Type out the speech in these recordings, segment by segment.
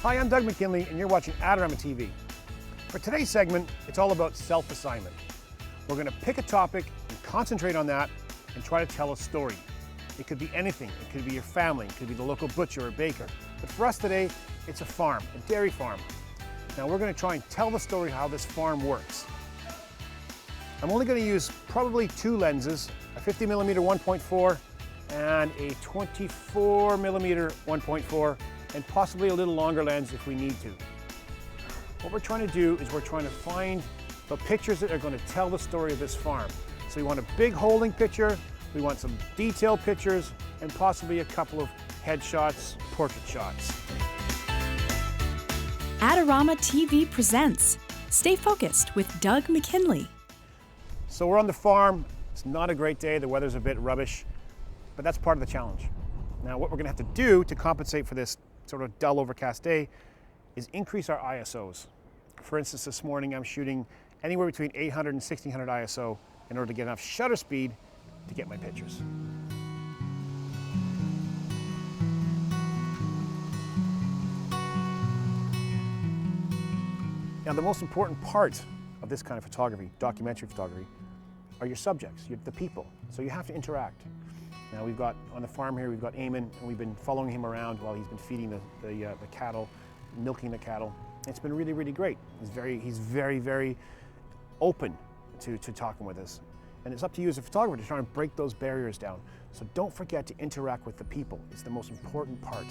Hi, I'm Doug McKinlay, and you're watching Adorama TV. For today's segment, it's all about self-assignment. We're going to pick a topic and concentrate on that and try to tell a story. It could be anything. It could be your family. It could be the local butcher or baker. But for us today, it's a farm, a dairy farm. Now we're going to try and tell the story how this farm works. I'm only going to use probably two lenses, a 50mm 1.4 and a 24mm 1.4, and possibly a little longer lens if we need to. What we're trying to do is we're trying to find the pictures that are going to tell the story of this farm. So we want a big holding picture, we want some detailed pictures, and possibly a couple of headshots, portrait shots. Adorama TV presents Stay Focused with Doug McKinlay. So we're on the farm. It's not a great day. The weather's a bit rubbish, but that's part of the challenge. Now what we're going to have to do to compensate for this sort of dull overcast day is increase our ISOs. For instance, this morning I'm shooting anywhere between 800 and 1600 ISO in order to get enough shutter speed to get my pictures. Now the most important part of this kind of photography, documentary photography, are your subjects, the people. So you have to interact. Now we've got, on the farm here, we've got Eamon, and we've been following him around while he's been feeding the cattle, milking the cattle. It's been really, really great. He's very open to talking with us. And it's up to you as a photographer to try and break those barriers down. So don't forget to interact with the people. It's the most important part.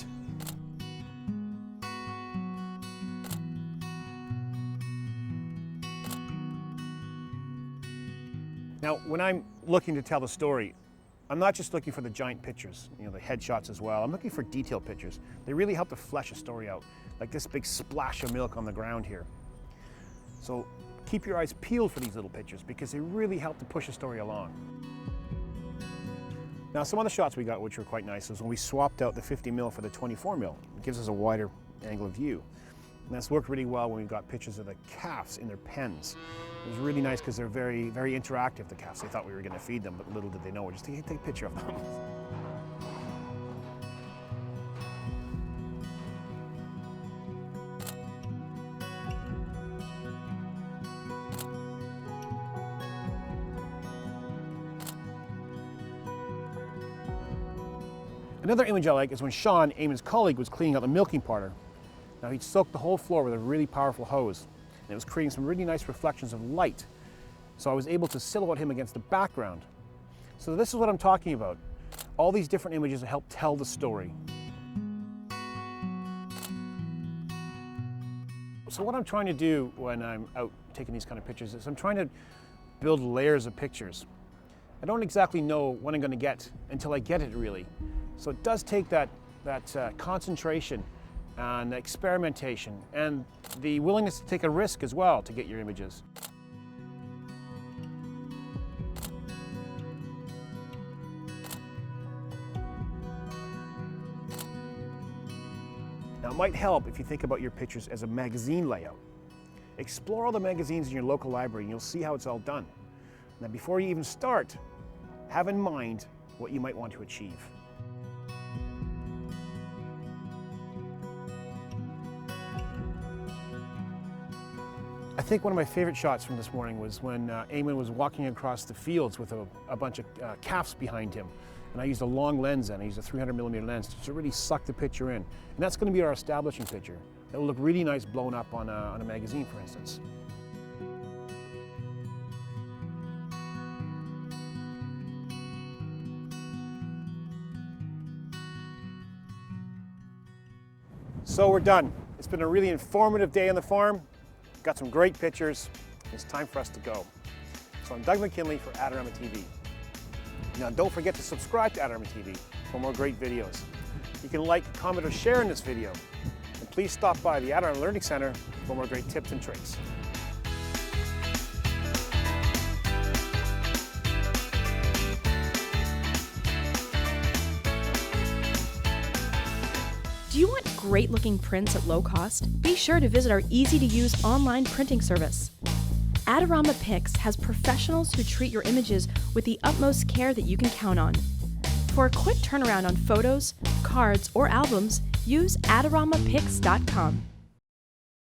Now, when I'm looking to tell the story, I'm not just looking for the giant pictures, the headshots as well. I'm looking for detailed pictures. They really help to flesh a story out, like this big splash of milk on the ground here. So keep your eyes peeled for these little pictures because they really help to push a story along. Now, some other shots we got which were quite nice is when we swapped out the 50mm for the 24mm. It gives us a wider angle of view. And that's worked really well when we've got pictures of the calves in their pens. It was really nice because they're very interactive, the calves. They thought we were going to feed them, but little did they know we're just taking a picture of them. Another image I like is when Sean, Eamon's colleague, was cleaning out the milking parlor. Now he'd soaked the whole floor with a really powerful hose, and it was creating some really nice reflections of light. So I was able to silhouette him against the background. So this is what I'm talking about. All these different images that help tell the story. So what I'm trying to do when I'm out taking these kind of pictures is I'm trying to build layers of pictures. I don't exactly know what I'm going to get until I get it, really. So it does take that concentration and experimentation and the willingness to take a risk as well to get your images. Now it might help if you think about your pictures as a magazine layout. Explore all the magazines in your local library and you'll see how it's all done. Now before you even start, have in mind what you might want to achieve. I think one of my favorite shots from this morning was when Eamon was walking across the fields with a bunch of calves behind him. And I used a long lens then, I used a 300mm lens to really suck the picture in. And that's going to be our establishing picture. It'll look really nice blown up on a magazine, for instance. So we're done. It's been a really informative day on the farm. Got some great pictures. It's time for us to go. So I'm Doug McKinlay for Adorama TV. Now don't forget to subscribe to Adorama TV for more great videos. You can like, comment, or share in this video. And please stop by the Adorama Learning Center for more great tips and tricks. Do you want great looking prints at low cost? Be sure to visit our easy-to-use online printing service. Adorama Pix has professionals who treat your images with the utmost care that you can count on. For a quick turnaround on photos, cards, or albums, use AdoramaPix.com.